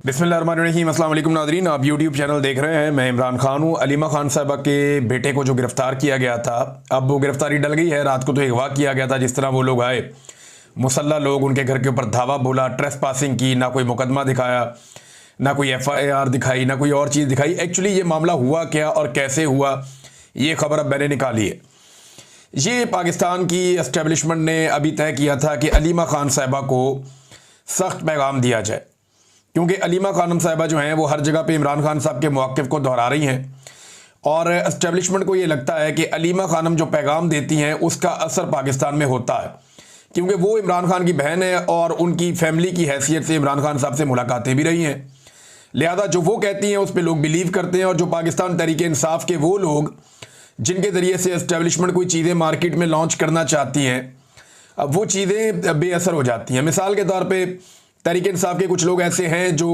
बिस्मिल्लाहिर्रहमानिर्रहीम। अस्सलाम वालेकुम नाज़रीन, आप यूट्यूब चैनल देख रहे हैं। मैं इमरान खान हूँ। अलीमा खान साहबा के बेटे को जो गिरफ़्तार किया गया था, अब वो गिरफ़्तारी डल गई है। रात को तो अगवा किया गया था। जिस तरह वो लोग आए, मुसल्ला लोग उनके घर के ऊपर धावा बोला, ट्रेस पासिंग की, ना कोई मुकदमा दिखाया, ना कोई FIR दिखाई, ना कोई और चीज़ दिखाई। एक्चुअली ये मामला हुआ क्या और कैसे हुआ, ये खबर अब मैंने निकाली है। ये पाकिस्तान की एस्टेब्लिशमेंट ने अभी तय किया था कि अलीमा खान साहबा को सख्त पैगाम दिया जाए, क्योंकि अलीमा खानम साहिबा जो हैं वो हर जगह पे इमरान खान साहब के मौक़िफ़ को दोहरा रही हैं और एस्टेब्लिशमेंट को ये लगता है कि अलीमा खानम जो पैगाम देती हैं उसका असर पाकिस्तान में होता है, क्योंकि वो इमरान खान की बहन है और उनकी फैमिली की हैसियत से इमरान खान साहब से मुलाकातें भी रही हैं। लिहाजा जो वो कहती हैं उस पर लोग बिलीव करते हैं। और जो पाकिस्तान तहरीक इंसाफ के वो लोग जिनके ज़रिए से एस्टेब्लिशमेंट कोई चीज़ें मार्केट में लॉन्च करना चाहती हैं, अब वो चीज़ें बेअसर हो जाती हैं। मिसाल के तौर पे तहरीक इंसाफ के कुछ लोग ऐसे हैं जो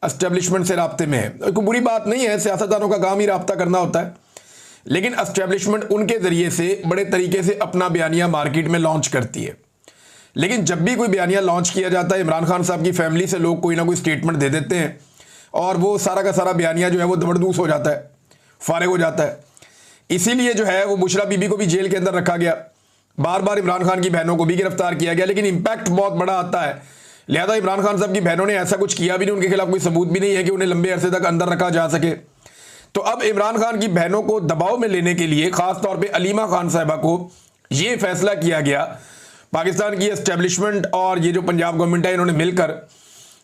एस्टेब्लिशमेंट से राब्ते में हैं। कोई बुरी बात नहीं है, सियासतदानों का काम ही राब्ता करना होता है, लेकिन एस्टेब्लिशमेंट उनके ज़रिए से बड़े तरीके से अपना बयानिया मार्केट में लॉन्च करती है। लेकिन जब भी कोई बयानिया लॉन्च किया जाता है, इमरान खान साहब की फैमिली से लोग कोई ना कोई स्टेटमेंट दे देते हैं और वो सारा का सारा बयानिया जो है वो दबड़दूस हो जाता है, फारिग हो जाता है। इसीलिए जो है वो बुशरा बीबी को भी जेल के अंदर रखा गया, बार बार इमरान खान की बहनों को भी गिरफ्तार किया गया, लेकिन इम्पैक्ट बहुत बड़ा आता है। लिहाजा इमरान खान साहब की बहनों ने ऐसा कुछ किया भी नहीं, उनके खिलाफ कोई सबूत भी नहीं है कि उन्हें लंबे अरसे तक अंदर रखा जा सके। तो अब इमरान खान की बहनों को दबाव में लेने के लिए खास तौर पे अलीमा खान साहिबा को ये फैसला किया गया, पाकिस्तान की एस्टेब्लिशमेंट और ये जो पंजाब गवर्नमेंट है, इन्होंने मिलकर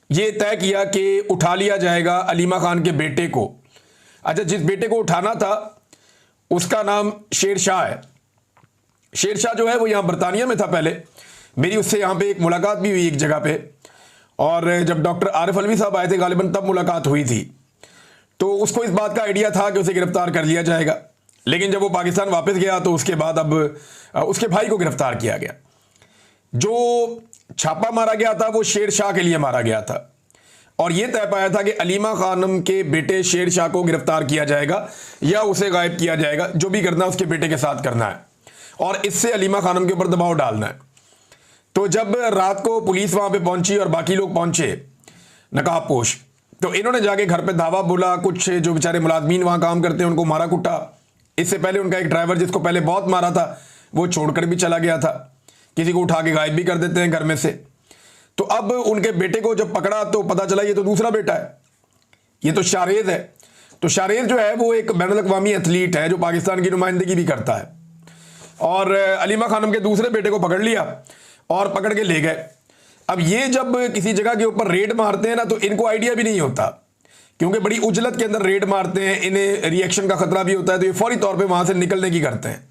ये तय किया कि उठा लिया जाएगा अलीमा खान के बेटे को। अच्छा, जिस बेटे को उठाना था उसका नाम शेर शाह है। शेर शाह जो है वो यहाँ बरतानिया में था पहले। मेरी उससे यहाँ पे एक मुलाकात भी हुई एक जगह पे, और जब डॉक्टर आरिफ अलवी साहब आए थे गालिबन तब मुलाकात हुई थी। तो उसको इस बात का आइडिया था कि उसे गिरफ्तार कर लिया जाएगा, लेकिन जब वो पाकिस्तान वापस गया तो उसके बाद अब उसके भाई को गिरफ्तार किया गया। जो छापा मारा गया था वो शेर शाह के लिए मारा गया था और ये तय पाया था कि अलीमा खानम के बेटे शेर शाह को गिरफ्तार किया जाएगा या उसे गायब किया जाएगा। जो भी करना है उसके बेटे के साथ करना है और इससे अलीमा खानम के ऊपर दबाव डालना है। तो जब रात को पुलिस वहां पे पहुंची और बाकी लोग पहुंचे नकाबपोश, तो इन्होंने जाके घर पे धावा बोला। कुछ जो बेचारे मुलाजमीन वहां काम करते हैं उनको मारा कुटा। इससे पहले उनका एक ड्राइवर जिसको पहले बहुत मारा था वो छोड़कर भी चला गया था। किसी को उठा के गायब भी कर देते हैं घर में से। तो अब उनके बेटे को जब पकड़ा तो पता चला ये तो दूसरा बेटा है, ये तो शारेज है। तो शारेज जो है वो एक बैनुल अक़वामी एथलीट है जो पाकिस्तान की नुमाइंदगी भी करता है। और अलीमा खानम के दूसरे बेटे को पकड़ लिया और पकड़ के ले गए। अब ये जब किसी जगह के ऊपर रेड मारते हैं ना, तो इनको आइडिया भी नहीं होता, क्योंकि बड़ी उजलत के अंदर रेड मारते हैं, इन्हें रिएक्शन का खतरा भी होता है, तो ये फौरी तौर पे वहां से निकलने की करते हैं।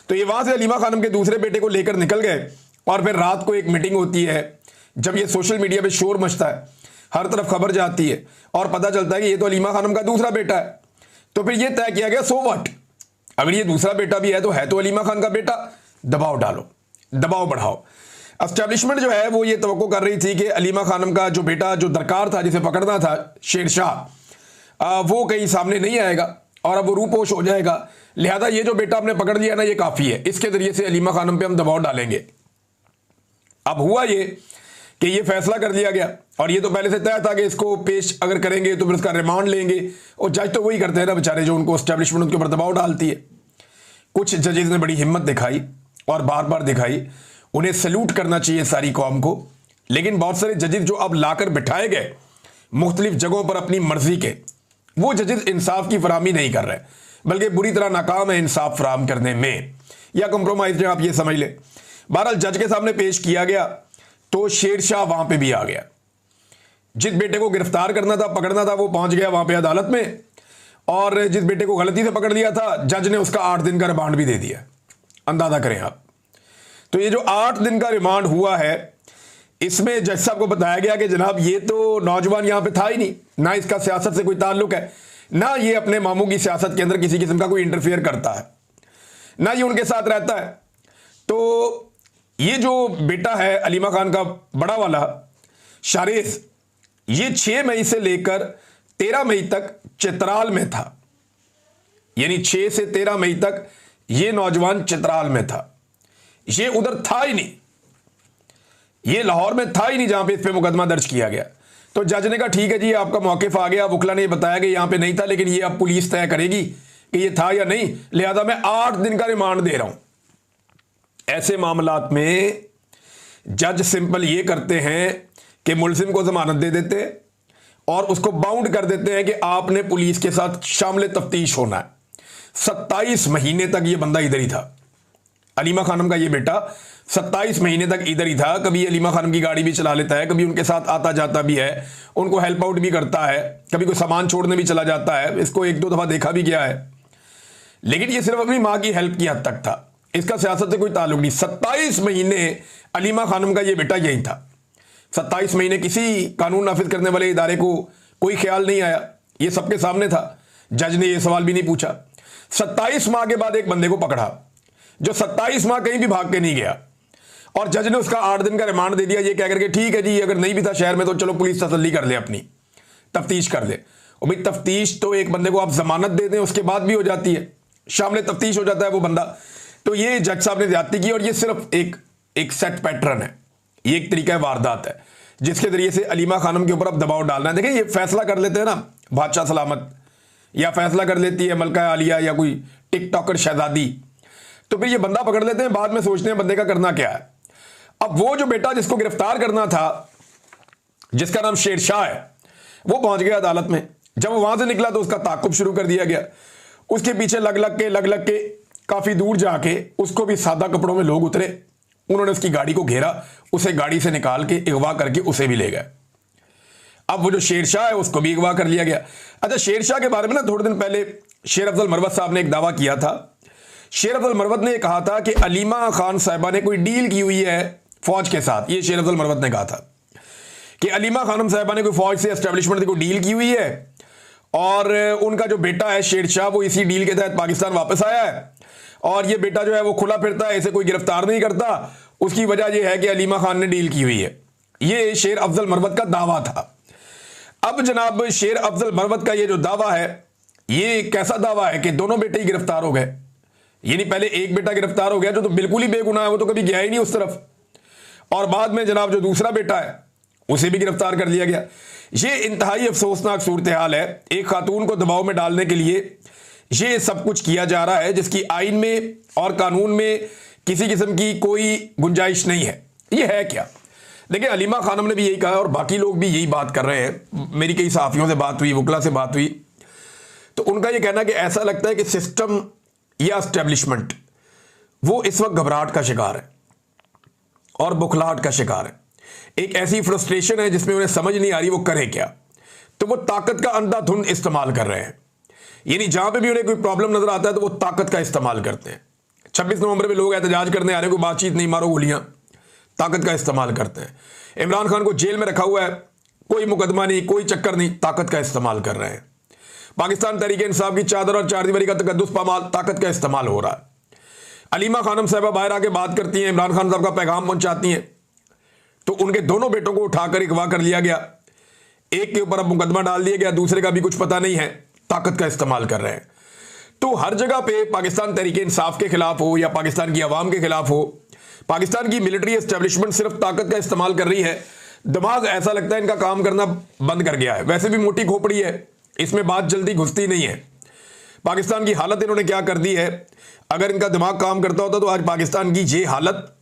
तो ये वहां से अलीमा खानम के दूसरे बेटे को लेकर निकल गए और फिर रात को एक मीटिंग होती है। जब ये सोशल मीडिया पे शोर मचता है, हर तरफ खबर जाती है और पता चलता है कि ये तो अलीमा खानम का दूसरा बेटा है, तो फिर ये तय किया गया सो व्हाट, अगर ये दूसरा बेटा भी है तो अलीमा खान का बेटा, दबाव डालो, दबाव बढ़ाओ। एस्टेब्लिशमेंट जो है वो ये तवक्को कर रही थी कि अलीमा खानम का जो बेटा जो दरकार था, जिसे पकड़ना था शेर शाह, वो कहीं सामने नहीं आएगा और अब वो रूपोश हो जाएगा। लिहाजा ये जो बेटा आपने पकड़ लिया ना, ये काफ़ी है, इसके जरिए से अलीमा खानम पे हम दबाव डालेंगे। अब हुआ ये कि ये फैसला कर लिया गया और ये तो पहले से तय था कि इसको पेश अगर करेंगे तो फिर उसका रिमांड लेंगे, और जज तो वही करते हैं ना बेचारे, जो उनको एस्टेब्लिशमेंट उनके ऊपर दबाव डालती है। कुछ जजेस ने बड़ी हिम्मत दिखाई और बार बार दिखाई, उन्हें सैल्यूट करना चाहिए सारी कौम को। लेकिन बहुत सारे जजेस जो अब लाकर बिठाए गए मुख्तलिफ जगहों पर अपनी मर्जी के, वो जजेस इंसाफ की फराहमी नहीं कर रहे, बल्कि बुरी तरह नाकाम है इंसाफ फराहम करने में, या कंप्रोमाइज आप ये समझ लें। बहरहाल जज के सामने पेश किया गया तो शेर शाह वहां पे भी आ गया। जिस बेटे को गिरफ्तार करना था, पकड़ना था, वो पहुंच गया वहां पे अदालत में, और जिस बेटे को गलती से पकड़ लिया था जज ने उसका 8 दिन का रिमांड भी दे दिया। अंदाजा करें आप। तो ये जो 8 दिन का रिमांड हुआ है, इसमें जज साहब को बताया गया कि जनाब ये तो नौजवान यहां पे था ही नहीं, ना इसका सियासत से कोई ताल्लुक है, ना ये अपने मामू की सियासत के अंदर किसी किस्म का कोई इंटरफेयर करता है, ना ये उनके साथ रहता है। तो ये जो बेटा है अलीमा खान का बड़ा वाला शारेस, ये 6 मई से लेकर 13 मई तक चित्राल में था। यानी 6 से 13 मई तक ये नौजवान चित्राल में था, ये उधर था ही नहीं, ये लाहौर में था ही नहीं जहां पे इस पे मुकदमा दर्ज किया गया। तो तो जज ने कहा ठीक है जी, आपका मौकिफ आ गया, वकला ने बताया कि यहां पे नहीं था, लेकिन ये अब पुलिस तय करेगी कि ये था या नहीं, लिहाजा मैं 8 दिन का रिमांड दे रहा हूं। ऐसे मामलात में जज सिंपल ये करते हैं कि मुलजिम को जमानत दे देते हैं और उसको बाउंड कर देते हैं कि आपने पुलिस के साथ शामिल तफ्तीश होना है। 27 महीने तक ये बंदा इधर ही था, अलीमा खानम का ये बेटा 27 महीने तक इधर ही था। कभी अलीमा खानम की गाड़ी भी चला लेता है, कभी उनके साथ आता जाता भी है, उनको हेल्प आउट भी करता है, कभी कोई सामान छोड़ने भी चला जाता है। इसको 1-2 दफा देखा भी गया है, लेकिन ये सिर्फ अपनी मां की हेल्प की हद तक था, इसका सियासत से कोई ताल्लुक नहीं। 27 महीने अलीमा खानम का ये बेटा यही था। 27 महीने किसी कानून नाफिज करने वाले इदारे को कोई ख्याल नहीं आया, ये सबके सामने था। जज ने ये सवाल भी नहीं पूछा। 27 माह के बाद एक बंदे को पकड़ा जो 27 माह कहीं भी भाग के नहीं गया, और जज ने उसका 8 दिन का रिमांड दे दिया, ये कह करके ठीक है जी, अगर नहीं भी था शहर में तो चलो पुलिस तसल्ली कर ले, अपनी तफ्तीश कर ले। और भाई तफ्तीश तो एक बंदे को आप जमानत दे दें उसके बाद भी हो जाती है, शामिल तफ्तीश हो जाता है वो बंदा। तो ये जज साहब ने ज्यादती की, और ये सिर्फ एक सेट पैटर्न है, ये एक तरीका वारदात है जिसके जरिए से अलीमा खानम के ऊपर अब दबाव डालना है। देखिए ये फैसला कर लेते हैं ना बादशाह सलामत, या फैसला कर लेती है मलका आलिया या कोई टिकटॉकर शहजादी, तो फिर ये बंदा पकड़ लेते हैं, बाद में सोचते हैं बंदे का करना क्या है। अब वो जो बेटा जिसको गिरफ्तार करना था, जिसका नाम शेरशाह है, वो पहुंच गया अदालत में। जब वो वहां से निकला तो उसका ताकुब शुरू कर दिया गया, उसके पीछे लग लग के काफी दूर जाके उसको भी सादा कपड़ों में लोग उतरे, उन्होंने उसकी गाड़ी को घेरा, उसे गाड़ी से निकाल के अगवा करके उसे भी ले गए। अब वो जो शेरशाह है उसको भी अगवा कर लिया गया। अच्छा, शेरशाह के बारे में ना थोड़े दिन पहले शेर अफजल मरवत साहब ने एक दावा किया था। शेर अफजल मरवत ने कहा था कि अलीमा खान साहिबा ने कोई डील की हुई है फौज के साथ। ये शेर अफजल मरवत ने कहा था कि अलीमा खानम साहिबा ने कोई फौज से एस्टेब्लिशमेंट को डील की हुई है, और उनका जो बेटा है शेरशाह वो इसी डील के तहत पाकिस्तान वापस आया है, और ये बेटा जो है वो खुला फिरता है, इसे कोई गिरफ्तार नहीं करता। उसकी वजह यह है कि अलीमा खान ने डील की हुई है। ये शेर अफजल मरवत का दावा था। अब जनाब शेर अफजल मरवत का ये जो दावा है, ये कैसा दावा है कि दोनों बेटे ही गिरफ्तार हो गए। यानी पहले एक बेटा गिरफ्तार हो गया जो तो बिल्कुल ही बेगुनाह है, वो तो कभी गया ही नहीं उस तरफ, और बाद में जनाब जो दूसरा बेटा है उसे भी गिरफ्तार कर लिया गया। ये इंतहाई अफसोसनाक सूरत हाल है। एक खातून को दबाव में डालने के लिए ये सब कुछ किया जा रहा है जिसकी आइन में और कानून में किसी किस्म की कोई गुंजाइश नहीं है। ये है क्या? देखिए अलीमा खानम ने भी यही कहा और बाकी लोग भी यही बात कर रहे हैं। मेरी कई सहाफ़ियों से बात हुई, वकला से बात हुई, तो उनका ये कहना कि ऐसा लगता है कि सिस्टम या एस्टेब्लिशमेंट वो इस वक्त घबराहट का शिकार है और बुखलाहट का शिकार है। एक ऐसी फ्रस्ट्रेशन है जिसमें उन्हें समझ नहीं आ रही वो करे क्या, तो वो ताकत का अंधाधुंध इस्तेमाल कर रहे हैं। यानी जहां पे भी उन्हें कोई प्रॉब्लम नजर आता है तो वो ताकत का इस्तेमाल करते हैं। 26 नवंबर में लोग एहतजाज करने आ रहे हैं, कोई बातचीत नहीं, मारो गोलियां, ताकत का इस्तेमाल करते हैं। इमरान खान को जेल में रखा हुआ है, कोई मुकदमा नहीं, कोई चक्कर नहीं, ताकत का इस्तेमाल कर रहे हैं। पाकिस्तान तहरीक इंसाफ की चादर और चारदीवारी का तकद्दुस पामाल, ताकत का इस्तेमाल हो रहा है। अलीमा खानम साहबा बाहर आके बात करती हैं, इमरान खान साहब का पैगाम पहुंचाती हैं, तो उनके दोनों बेटों को उठाकर अगवा कर लिया गया। एक के ऊपर अब मुकदमा डाल दिया गया, दूसरे का भी कुछ पता नहीं है, ताकत का इस्तेमाल कर रहे हैं। तो हर जगह पे पाकिस्तान तहरीक इंसाफ के खिलाफ हो या पाकिस्तान की आवाम के खिलाफ हो, पाकिस्तान की मिलिट्री एस्टेब्लिशमेंट सिर्फ ताकत का इस्तेमाल कर रही है। दिमाग ऐसा लगता है इनका काम करना बंद कर गया है। वैसे भी मोटी खोपड़ी है, इसमें बात जल्दी घुसती नहीं है। पाकिस्तान की हालत इन्होंने क्या कर दी है, अगर इनका दिमाग काम करता होता तो आज पाकिस्तान की ये हालत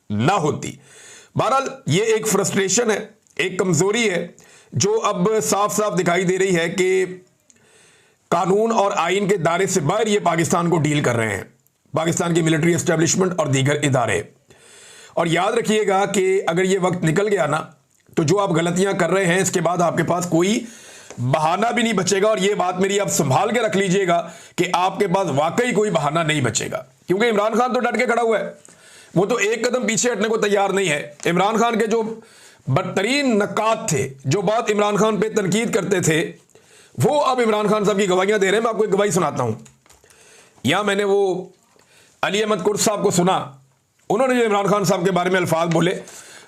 ना होती। बहरहाल ये एक फ्रस्ट्रेशन है, एक कमजोरी है जो अब साफ साफ दिखाई दे रही है कि कानून और आइन के दायरे से बाहर ये पाकिस्तान को डील कर रहे हैं, पाकिस्तान की मिलिट्री एस्टेब्लिशमेंट और दीगर इदारे। और याद रखिएगा कि अगर ये वक्त निकल गया ना, तो जो आप गलतियां कर रहे हैं इसके बाद आपके पास कोई बहाना भी नहीं बचेगा। और ये बात मेरी आप संभाल के रख लीजिएगा कि आपके पास वाकई कोई बहाना नहीं बचेगा, क्योंकि इमरान खान तो डट के खड़ा हुआ है, वो तो एक कदम पीछे हटने को तैयार नहीं है। इमरान खान के जो बदतरीन नकात थे, जो बात इमरान खान पे तनकीद करते थे, वो अब इमरान खान साहब की गवाहियां दे रहे हैं। मैं आपको एक गवाही सुनाता हूं। यहां मैंने वो अली अहमद कुर्द साहब को सुना, उन्होंने जो इमरान खान साहब के बारे में अल्फाज बोले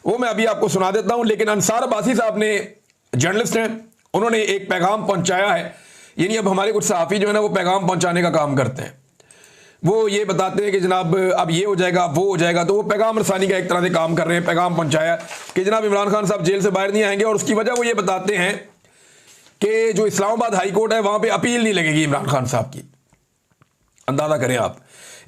वो मैं अभी आपको सुना देता हूं। लेकिन अंसार अब्बासी साहब ने, जर्नलिस्ट हैं, उन्होंने एक पैगाम पहुंचाया है। यानी अब हमारे कुछ सहाफ़ी जो है ना वो पैगाम पहुंचाने का काम करते हैं। वो ये बताते हैं कि जनाब अब ये हो जाएगा, वो हो जाएगा। तो वो पैगाम रसानी का एक तरह से काम कर रहे हैं, पैगाम पहुंचाया कि जनाब इमरान खान साहब जेल से बाहर नहीं आएंगे। और उसकी वजह वो ये बताते हैं कि जो इस्लामाबाद हाई कोर्ट है वहां पे अपील नहीं लगेगी इमरान खान साहब की। अंदाजा करें आप,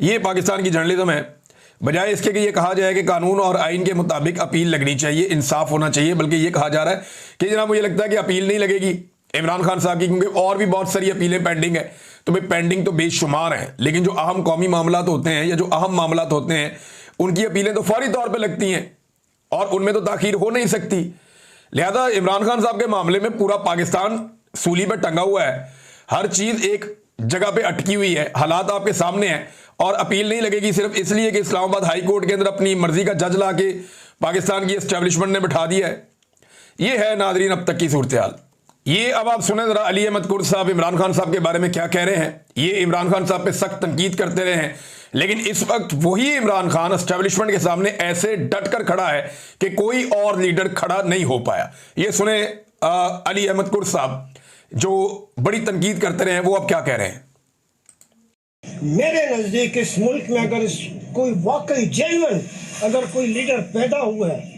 ये पाकिस्तान की जर्नलिज्म है। बजाय इसके कि ये कहा जाए कि कानून और आइन के मुताबिक अपील लगनी चाहिए, इंसाफ होना चाहिए, बल्कि ये कहा जा रहा है कि जनाब मुझे लगता है कि अपील नहीं लगेगी इमरान खान साहब की, क्योंकि और भी बहुत सारी अपीलें पेंडिंग है। तो भाई पेंडिंग तो बेशुमार हैं, लेकिन जो अहम कौमी मामलात होते हैं या जो अहम मामलात होते हैं उनकी अपीलें तो फौरी तौर पर लगती हैं और उनमें तो ताखीर हो नहीं सकती। लिहाजा इमरान खान साहब के मामले में पूरा पाकिस्तान सूली पर टंगा हुआ है, हर चीज एक जगह पे अटकी हुई है, हालात आपके सामने हैं। और अपील नहीं लगेगी सिर्फ इसलिए कि इस्लामाबाद हाई कोर्ट के अंदर अपनी मर्जी का जज ला के पाकिस्तान की एस्टेब्लिशमेंट ने बिठा दिया है। ये है नाजरीन अब तक की सूरत हाल। ये अब आप सुने जरा अली अहमद कुर्द साहब इमरान खान साहब के बारे में क्या कह रहे हैं। ये इमरान खान साहब पे सख्त तनकीद करते रहे हैं, लेकिन इस वक्त वही इमरान खान एस्टेब्लिशमेंट के सामने ऐसे डट कर खड़ा है कि कोई और लीडर खड़ा नहीं हो पाया। ये सुने अली अहमद कुर्द साहब जो बड़ी तनकीद करते रहे हैं, वो अब क्या कह रहे हैं। मेरे नजदीक इस मुल्क में अगर कोई वाकई जेन्युइन अगर कोई लीडर पैदा हुआ है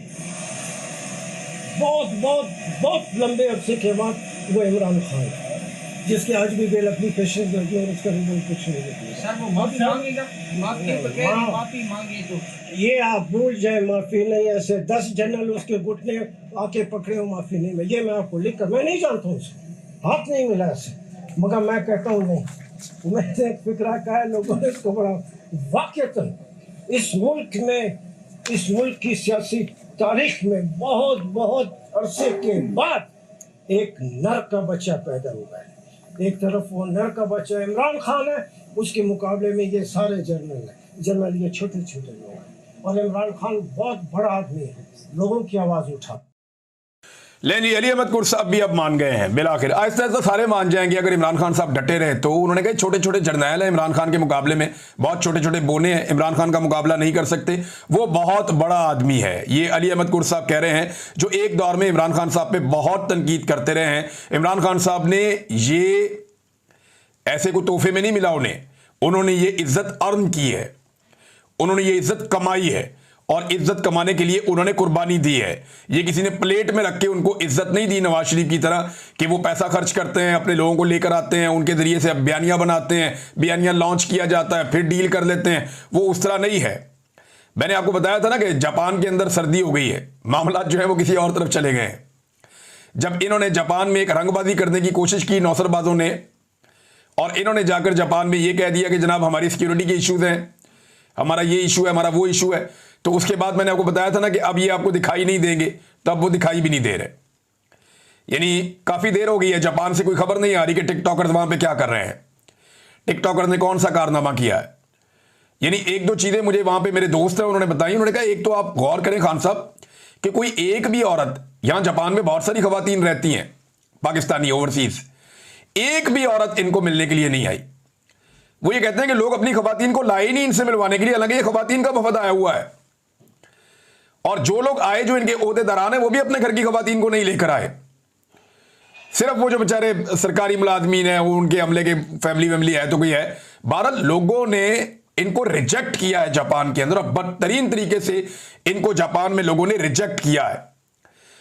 बहुत बहुत बहुत लंबे अरसे के बाद, वो इमरान खान है, जिसके आज भी बेल एप्लीकेशन लगी और उसका रिजल्ट कुछ नहीं निकला। सर वो माफी मांगेगा, माफी मांगे तो ये आप भूल जाए, माफी नहीं। ऐसे 10 जनरल उसके घुटने आके पकड़े हो, माफी नहीं। मैं ये मैं आपको लिख कर, मैं नहीं जानता हूँ उसको, हाथ नहीं मिला ऐसे, मगर मैं कहता हूँ नहीं, मैंने फिक्रा का है, लोगों ने इसको बड़ा वाकईतन इस मुल्क में, इस मुल्क की सियासी तारीख में बहुत बहुत अरसे के बाद एक नर का बच्चा पैदा हुआ है। एक तरफ वो नर का बच्चा इमरान खान है, उसके मुकाबले में ये सारे जर्नल हैं, जर्नल ये छोटे छोटे लोग हैं, और इमरान खान बहुत बड़ा आदमी है, लोगों की आवाज़ उठा। लेकिन जी अली अहमद कुर्द साहब भी अब मान गए हैं बिलाखिर। आहिस्ता आहिस्ता सारे मान जाएंगे अगर इमरान खान साहब डटे रहे तो। उन्होंने कहा छोटे छोटे जर्नैल हैं इमरान खान के मुकाबले में, बहुत छोटे छोटे बोने हैं, इमरान खान का मुकाबला नहीं कर सकते, वो बहुत बड़ा आदमी है। ये अली अहमद कुर्द साहब कह रहे हैं जो एक दौर में इमरान खान साहब पे बहुत तनकीद करते रहे हैं। इमरान खान साहब ने ये ऐसे को तोहफे में नहीं मिला उन्होंने ये इज्जत अर्न की है, उन्होंने ये इज्जत कमाई है, और इज्जत कमाने के लिए उन्होंने कुर्बानी दी है। ये किसी ने प्लेट में रख के उनको इज्जत नहीं दी नवाज शरीफ की तरह कि वो पैसा खर्च करते हैं, अपने लोगों को लेकर आते हैं, उनके जरिए से बयानियां बनाते हैं, बयानियां लॉन्च किया जाता है, फिर डील कर लेते हैं। वो उस तरह नहीं है। मैंने आपको बताया था ना कि जापान के अंदर सर्दी हो गई है, मामला जो है वो किसी और तरफ चले गए हैं। जब इन्होंने जापान में एक रंगबाजी करने की कोशिश की नौसरबाजों ने, और इन्होंने जाकर जापान में ये कह दिया कि जनाब हमारी सिक्योरिटी के इश्यूज हैं, हमारा ये इशू है, हमारा वो इशू है, तो उसके बाद मैंने आपको बताया था ना कि अब ये आपको दिखाई नहीं देंगे, तब वो दिखाई भी नहीं दे रहे। यानी काफी देर हो गई है, जापान से कोई खबर नहीं आ रही कि टिकटॉकर्स वहां पे क्या कर रहे हैं, टिकटॉकर्स ने कौन सा कारनामा किया है। यानी एक दो चीजें मुझे वहां पे मेरे दोस्त हैं उन्होंने बताई। उन्होंने कहा एक तो आप गौर करें खान साहब कि कोई एक भी औरत, यहां जापान में बहुत सारी खवातीन रहती हैं पाकिस्तानी ओवरसीज, एक भी औरत इनको मिलने के लिए नहीं आई। वो ये कहते हैं कि लोग अपनी खवातीन को लाए नहीं इनसे मिलवाने के लिए, हालांकि ये खवातीन का वफद आया हुआ है, और जो लोग आए जो इनके ओहदेदारान है वो भी अपने घर की खवातीन को नहीं लेकर आए। सिर्फ वो जो बेचारे सरकारी मुलाजमीन है, वो उनके अमले के फैमिली है तो कोई है। 12 लोगों ने इनको रिजेक्ट किया है जापान के अंदर, और बदतरीन तरीके से इनको जापान में लोगों ने रिजेक्ट किया है।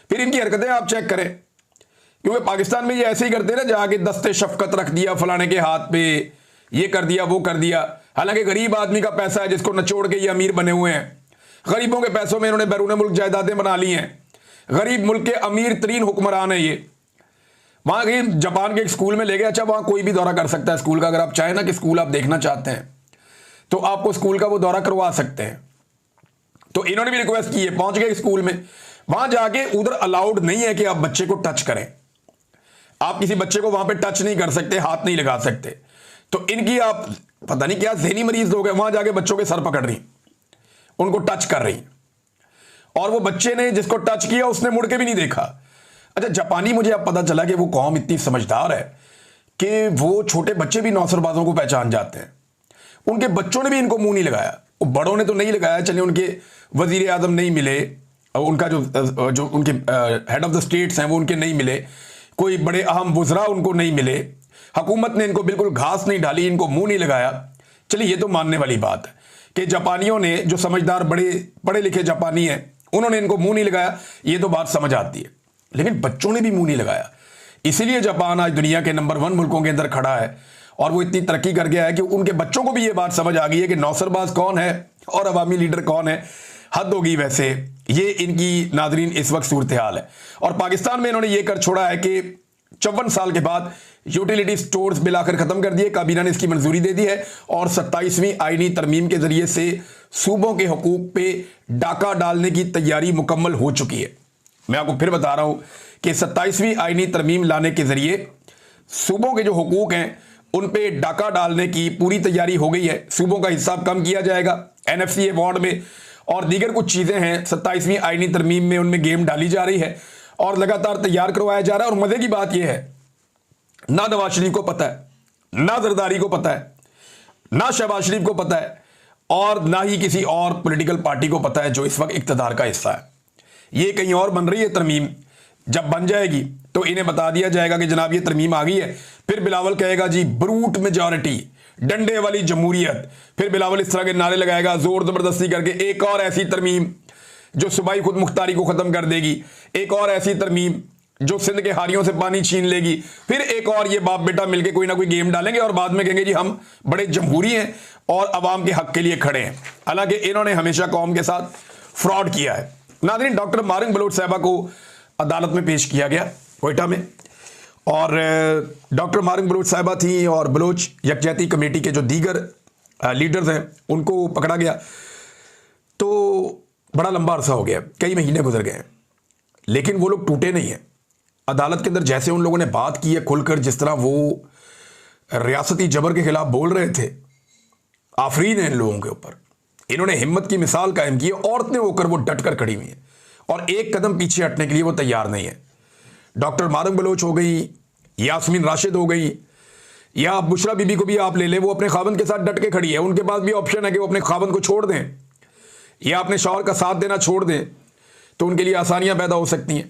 फिर इनकी हरकतें आप चेक करें, क्योंकि पाकिस्तान में ये ऐसे ही करते ना, जाके दस्ते शफकत रख दिया फलाने के हाथ पे, ये कर दिया वो कर दिया। हालांकि गरीब आदमी का पैसा है जिसको नचोड़ के ये अमीर बने हुए हैं। गरीबों के पैसों में इन्होंने बैरून मुल्क जायदादें बना ली हैं। गरीब मुल्क के अमीर तरीन हुक्मरान है ये। वहां के जापान के एक स्कूल में ले गए, अच्छा वहां कोई भी दौरा कर सकता है स्कूल का, अगर आप चाहें ना कि स्कूल आप देखना चाहते हैं तो आपको स्कूल का वो दौरा करवा सकते हैं। तो इन्होंने भी रिक्वेस्ट की है, पहुंच गए स्कूल में, वहां जाके उधर अलाउड नहीं है कि आप बच्चे को टच करें, आप किसी बच्चे को वहां पे टच नहीं कर सकते, हाथ नहीं लगा सकते। तो इनकी आप पता नहीं क्या ज़हनी मरीज लोग हैं, वहां जाके बच्चों के सर पकड़ रही, उनको टच कर रही, और वो बच्चे ने जिसको टच किया उसने मुड़ के भी नहीं देखा। अच्छा जापानी, मुझे अब पता चला कि वो कौम इतनी समझदार है कि वो छोटे बच्चे भी नौसरबाजों को पहचान जाते हैं। उनके बच्चों ने भी इनको मुंह नहीं लगाया, वो बड़ों ने तो नहीं लगाया, चलिए उनके वजीर आजम नहीं मिले, उनका जो उनके हेड ऑफ द स्टेट्स हैं वो उनके नहीं मिले, कोई बड़े अहम वुज़रा उनको नहीं मिले, हुकूमत ने इनको बिल्कुल घास नहीं डाली, इनको मुंह नहीं लगाया। चलिए ये तो मानने वाली बात है कि जापानियों ने, जो समझदार बड़े पढ़े लिखे जापानी हैं, उन्होंने इनको मुंह नहीं लगाया, ये तो बात समझ आती है। लेकिन बच्चों ने भी मुंह नहीं लगाया। इसीलिए जापान आज दुनिया के नंबर 1 मुल्कों के अंदर खड़ा है और वो इतनी तरक्की कर गया है कि उनके बच्चों को भी ये बात समझ आ गई है कि नौसरबाज कौन है और अवामी लीडर कौन है। हद होगी वैसे। ये इनकी नादरीन इस वक्त सूरत हाल है। और पाकिस्तान में इन्होंने ये कर छोड़ा है कि 54 साल के बाद यूटिलिटी स्टोर्स बिल आकर खत्म कर दिए। काबीना ने इसकी मंजूरी दे दी है और 27वीं आईनी तरमीम के जरिए से सूबों के हकूक पे डाका डालने की तैयारी मुकम्मल हो चुकी है। मैं आपको फिर बता रहा हूं कि 27वीं आईनी तरमीम लाने के जरिए सूबों के जो हकूक हैं उन पे डाका डालने की पूरी तैयारी हो गई है। सूबों का हिस्सा कम किया जाएगा NFC अवार्ड में और दीगर कुछ चीजें हैं 27वीं आईनी तरमीम में, उनमें गेम डाली जा रही है और लगातार तैयार करवाया जा रहा है। और मजे की बात यह है, ना नवाज शरीफ को पता है, ना जरदारी को पता है, ना शहबाज शरीफ को पता है और ना ही किसी और पॉलिटिकल पार्टी को पता है जो इस वक्त इक्तदार का हिस्सा है। ये कहीं और बन रही है तरमीम। जब बन जाएगी तो इन्हें बता दिया जाएगा कि जनाब ये तरमीम आ गई है। फिर बिलावल कहेगा जी ब्रूट मेजॉरिटी, डंडे वाली जमहूरियत। फिर बिलावल इस तरह के नारे लगाएगा जोर जबरदस्ती करके, एक और ऐसी तरमीम जो सूबाई खुद मुख्तारी को खत्म कर देगी, एक और ऐसी तरमीम जो सिंध के हारियों से पानी छीन लेगी। फिर एक और ये बाप बेटा मिलकर कोई ना कोई गेम डालेंगे और बाद में कहेंगे जी हम बड़े जमहूरी हैं और अवाम के हक के लिए खड़े हैं। हालांकि इन्होंने हमेशा कौम के साथ फ्रॉड किया है। नाज़रीन, डॉक्टर मारिंग बलोच साहिबा को अदालत में पेश किया गया कोयटा में और डॉक्टर मारिंग बलोच साहिबा थी और बलोच यकजहती कमेटी के जो दीगर लीडर्स हैं उनको पकड़ा गया। तो बड़ा लंबा अरसा हो गया, कई महीने गुजर गए हैं, लेकिन वो लोग टूटे नहीं हैं। अदालत के अंदर जैसे उन लोगों ने बात की है खुलकर, जिस तरह वो रियासती जबर के खिलाफ बोल रहे थे, आफरीन है इन लोगों के ऊपर। इन्होंने हिम्मत की मिसाल कायम की है। औरतें होकर वो डटकर खड़ी हुई हैं और एक कदम पीछे हटने के लिए वो तैयार नहीं है। डॉक्टर मारिंग बलोच हो गई, यास्मीन राशिद हो गई, या बुशरा बीबी को भी आप ले लें, वो अपने खावंद के साथ डट के खड़ी है। उनके पास भी ऑप्शन है कि वो अपने खावंद को छोड़ दें या अपने शौहर का साथ देना छोड़ दें, तो उनके लिए आसानियां पैदा हो सकती हैं।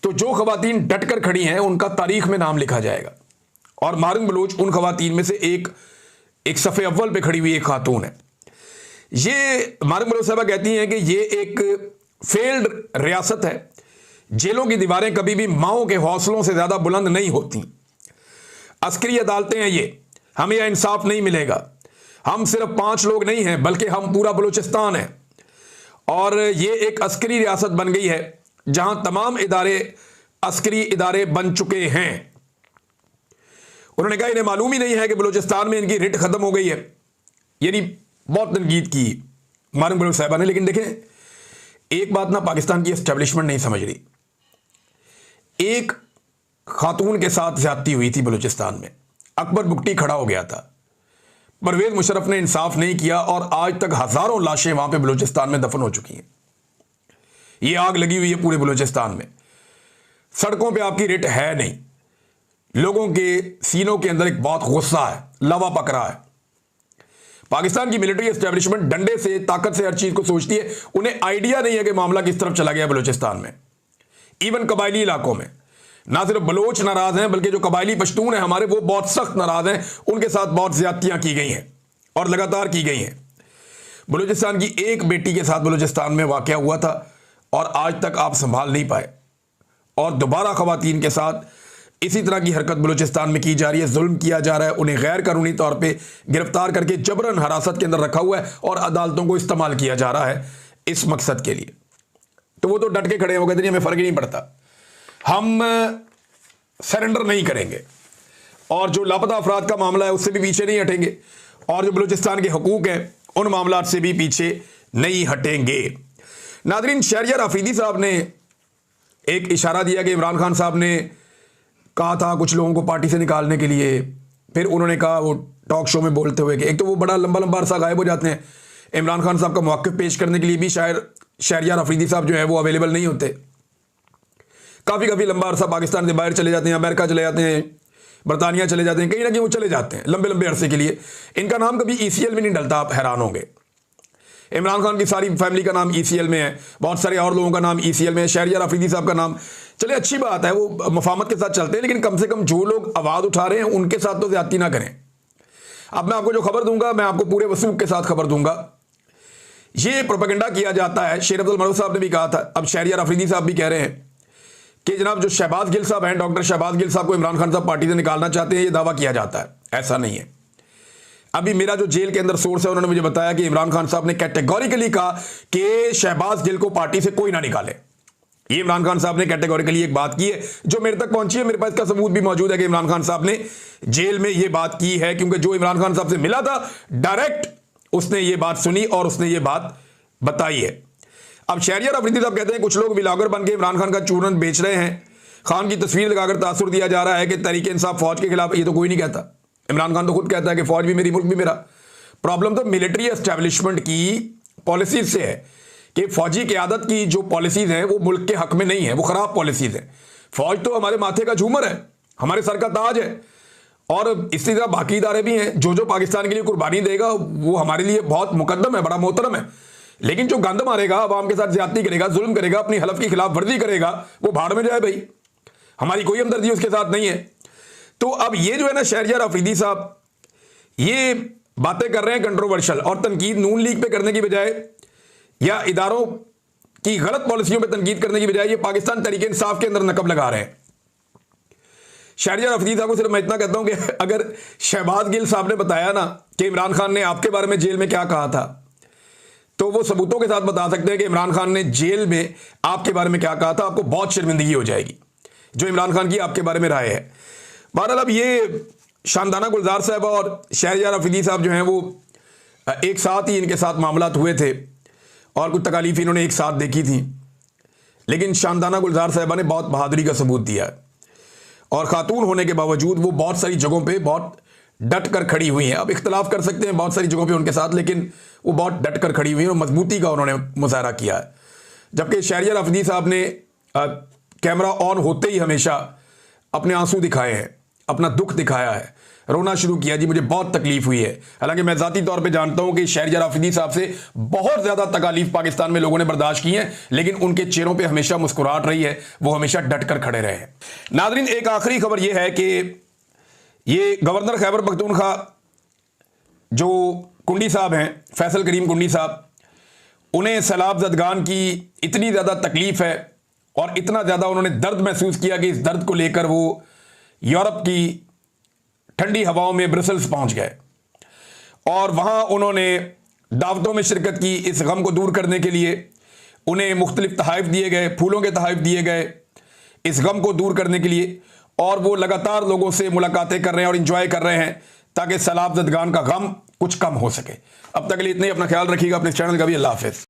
तो जो खवातीन डट कर खड़ी हैं उनका तारीख में नाम लिखा जाएगा और मारिंग बलोच उन खवातीन में से एक सफ़े अव्वल पे खड़ी हुई एक खातून है। ये मारिंग बलोच साहबा कहती हैं कि ये एक फेल्ड रियासत है। जेलों की दीवारें कभी भी माओं के हौसलों से ज्यादा बुलंद नहीं होती। अस्करी अदालतें हैं ये, हमें यह इंसाफ नहीं मिलेगा। हम सिर्फ 5 लोग नहीं हैं बल्कि हम पूरा बलूचिस्तान है और ये एक अस्करी रियासत बन गई है जहां तमाम इदारे अस्करी इदारे बन चुके हैं। उन्होंने कहा इन्हें मालूम ही नहीं है कि बलूचिस्तान में इनकी रिट खत्म हो गई है। यानी बहुत तनकीद की मारिंग बलोच साहिबा ने। लेकिन देखें, एक बात ना पाकिस्तान की एस्टेब्लिशमेंट नहीं समझ रही। एक खातून के साथ ज्यादती हुई थी बलूचिस्तान में, अकबर बुगटी खड़ा हो गया था, परवेज मुशर्रफ ने इंसाफ नहीं किया और आज तक हजारों लाशें वहां पे बलूचिस्तान में दफन हो चुकी हैं। ये आग लगी हुई है पूरे बलूचिस्तान में। सड़कों पे आपकी रिट है नहीं, लोगों के सीनों के अंदर एक बहुत गुस्सा है, लवा पक रहा है। पाकिस्तान की मिलिट्री एस्टेब्लिशमेंट डंडे से, ताकत से हर चीज को सोचती है। उन्हें आइडिया नहीं है कि मामला किस तरफ चला गया बलूचिस्तान में। इवन कबायली इलाकों में ना सिर्फ बलोच नाराज हैं बल्कि जो कबायली पश्तून हैं हमारे, वो बहुत सख्त नाराज हैं। उनके साथ बहुत ज्यादतियां की गई हैं और लगातार की गई हैं। बलूचिस्तान की एक बेटी के साथ बलूचिस्तान में वाकया हुआ था और आज तक आप संभाल नहीं पाए और दोबारा खवातीन के साथ इसी तरह की हरकत बलूचिस्तान में की जा रही है। जुल्म किया जा रहा है, उन्हें गैर कानूनी तौर पे गिरफ्तार करके जबरन हिरासत के अंदर रखा हुआ है और अदालतों को इस्तेमाल किया जा रहा है इस मकसद के लिए। तो वो तो डट के खड़े हो गए थे, हमें फर्क ही नहीं पड़ता, हम सरेंडर नहीं करेंगे और जो लापता अफराद का मामला है उससे भी पीछे नहीं हटेंगे और जो बलूचिस्तान के हकूक हैं उन मामलों से भी पीछे नहीं हटेंगे। नादरीन, शहरियार अफरीदी साहब ने एक इशारा दिया कि इमरान खान साहब ने कहा था कुछ लोगों को पार्टी से निकालने के लिए। फिर उन्होंने कहा वो टॉक शो में बोलते हुए कि एक तो वो बड़ा लंबा लंबा अरसा गायब हो जाते हैं, इमरान खान साहब का मौक़िफ़ पेश करने के लिए भी शायद शहरियार अफरीदी साहब जो है वो अवेलेबल नहीं होते। काफ़ी लंबा अरसा पाकिस्तान से बाहर चले जाते हैं, अमेरिका चले जाते हैं, बरतानिया चले जाते हैं, कहीं ना कहीं वो चले जाते हैं लंबे लंबे अरसे के लिए। इनका नाम कभी ECL में नहीं डलता, आप हैरान होंगे। इमरान खान की सारी फैमिली का नाम ECL में है, बहुत सारे और लोगों का नाम ECL में है, शहरियार अफरीदी साहब का नाम, चले अच्छी बात है, वो मफामत के साथ चलते हैं, लेकिन कम से कम जो लोग आवाज़ उठा रहे हैं उनके साथ तो ज्यादती ना करें। अब मैं आपको जो खबर दूंगा, मैं आपको पूरे वसूख के साथ खबर दूंगा। ये प्रोपेगेंडा किया जाता है, शेर अब्दुल मरूफ साहब ने भी कहा था, अब शहरियार अफरीदी साहब भी कह रहे हैं कि जनाब जो शहबाज गिल साहब हैं, डॉक्टर शहबाज गिल साहब को इमरान खान साहब पार्टी से निकालना चाहते हैं, ये दावा किया जाता है। ऐसा नहीं है। अभी मेरा जो जेल के अंदर सोर्स है उन्होंने मुझे बताया कि इमरान खान साहब ने कैटेगोरिकली कहा कि शहबाज गिल को पार्टी से कोई ना निकाले। ये इमरान खान साहब ने कैटेगोरिकली एक बात की है जो मेरे तक पहुंची है। मेरे पास इसका सबूत भी मौजूद है कि इमरान खान साहब ने जेल में ये बात की है, क्योंकि जो इमरान खान साहब से मिला था डायरेक्ट उसने ये बात सुनी और उसने ये बात बताई है। अब शहरियार अफरीदी साहब कहते हैं कुछ लोग व्लॉगर बन के इमरान खान का चूरन बेच रहे हैं, खान की तस्वीर लगाकर तासुर दिया जा रहा है कि तहरीक इंसाफ फौज के खिलाफ। ये तो कोई नहीं कहता, इमरान खान तो खुद कहता है कि फौज भी मेरी, मुल्क भी मेरा। प्रॉब्लम तो मिलिट्री एस्टैब्लिशमेंट की पॉलिसीज से है कि फौजी क़यादत की जो पॉलिसीज हैं वो मुल्क के हक में नहीं है, वो खराब पॉलिसीज हैं। फौज तो हमारे माथे का झूमर है, हमारे सर का ताज है, और इसी तरह बाकी इदारे भी हैं। जो जो पाकिस्तान के लिए कुर्बानी देगा वो हमारे लिए बहुत मुकद्दम है, बड़ा मोहतरम है। लेकिन जो गंद मारेगा, अवाम के साथ ज्यादती करेगा, जुल्म करेगा, अपनी हलफ की खिलाफ वर्जी करेगा, वो भाड़ में जाए भाई, हमारी कोई हमदर्दी उसके साथ नहीं है। तो अब ये जो है ना शहरियार अफरीदी साहब ये बातें कर रहे हैं कंट्रोवर्शियल, और तनकीद नून लीग पे करने की बजाय या इदारों की गलत पॉलिसियों पे तनकीद करने की बजाय ये पाकिस्तान तहरीक इंसाफ के अंदर नकब लगा रहे हैं। शहरियार अफरीदी साहब को सिर्फ मैं इतना कहता हूं कि अगर शहबाज गिल साहब ने बताया ना कि इमरान खान ने आपके बारे में जेल में क्या कहा था, तो वो सबूतों के साथ बता सकते हैं कि इमरान खान ने जेल में आपके बारे में क्या कहा था। आपको बहुत शर्मिंदगी हो जाएगी जो इमरान खान की आपके बारे में राय है। बहरहाल अब ये शानदाना गुलजार साहब और शहरियार अफरीदी साहब जो हैं वो एक साथ ही इनके साथ मामलात हुए थे और कुछ तकालीफ इन्होंने एक साथ देखी थी, लेकिन शानदाना गुलजार साहबा ने बहुत बहादुरी का सबूत दिया है और खातून होने के बावजूद वो बहुत सारी जगहों पे बहुत डट कर खड़ी हुई हैं। अब इख्तलाफ कर सकते हैं बहुत सारी जगहों पे उनके साथ, लेकिन वो बहुत डट कर खड़ी हुई हैं और मजबूती का उन्होंने मुजाहरा किया है। जबकि शहरियार अफरीदी साहब ने कैमरा ऑन होते ही हमेशा अपने आंसू दिखाए हैं, अपना दुख दिखाया है, रोना शुरू किया, जी मुझे बहुत तकलीफ हुई है। हालांकि मैं ज़ाती तौर पे जानता हूं कि शहरियार अफरीदी साहब से बहुत ज़्यादा तकालीफ पाकिस्तान में लोगों ने बर्दाश्त की हैं, लेकिन उनके चेहरों पे हमेशा मुस्कुराहट रही है, वो हमेशा डट कर खड़े रहे हैं। नादरीन, एक आखिरी खबर यह है कि ये गवर्नर खैबर पख्तूनख्वा जो कुंडी साहब हैं, फैसल करीम कुंडी साहब, उन्हें सैलाब ज़दगान की इतनी ज़्यादा तकलीफ है और इतना ज़्यादा उन्होंने दर्द महसूस किया कि इस दर्द को लेकर वो यूरोप की ठंडी हवाओं में ब्रसल्स पहुंच गए और वहां उन्होंने दावतों में शिरकत की। इस गम को दूर करने के लिए उन्हें मुख्तलिफ तहाइफ दिए गए, फूलों के तहाइफ दिए गए इस गम को दूर करने के लिए, और वो लगातार लोगों से मुलाकातें कर रहे हैं और इंजॉय कर रहे हैं ताकि सैलाब ज़दगान का गम कुछ कम हो सके। अब तक के लिए इतने ही, अपना ख्याल रखिएगा, अपने चैनल का भी। अल्लाह हाफ़िज़।